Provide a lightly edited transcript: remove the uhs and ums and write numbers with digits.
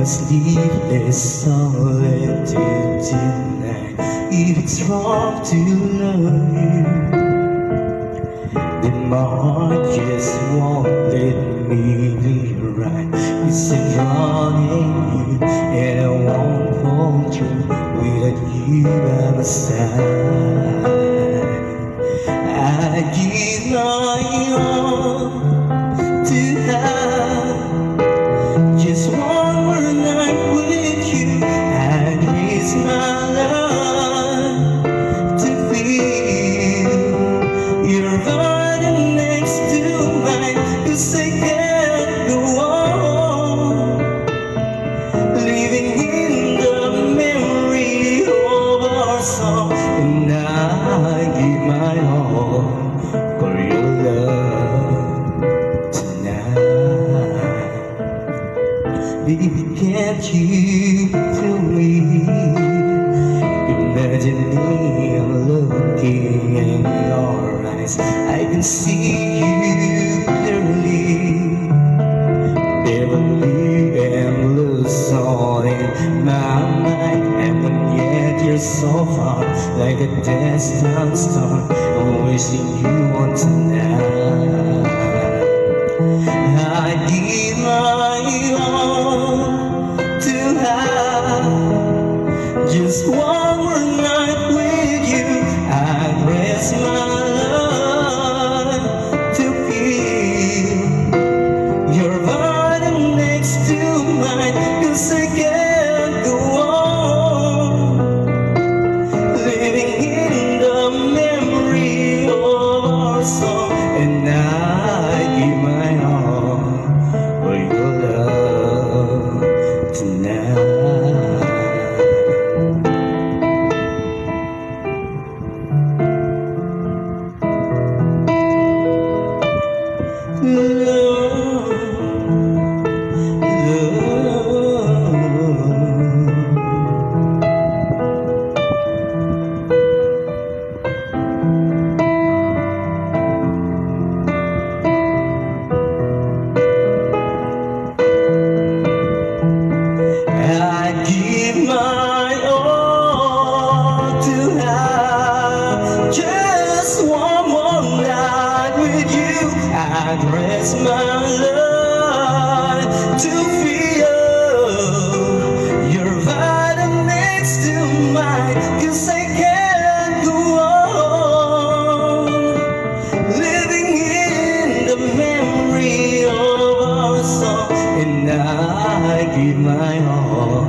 sleepless solitude tonight. If it's wrong to love you, then my heart just won't let me be right. It's drowning you, and I won't fall through without you by my side. I give my all to have just one more night with you. I risk my life to feel your body next to mine. 'Cause I can't go on living in the memory of our song. And I give my all for your love tonight. Baby, can't you feel me? Imagine me, I'm looking in your eyes. I can see you clearly. Beverly and loose on in my mind. And yet you're so far, like a distant star. I'm wishing you on tonight. I give my all to have just one more night with you. I risk my life to feel your body next to mine. 'Cause I can't go on living in the memory of our song. And I give my all for your love tonight. I give my all to have just one more night with you. I'd risk my life to feel your body next to mine. 'Cause I can't go on living in the memory of our song. And I give my all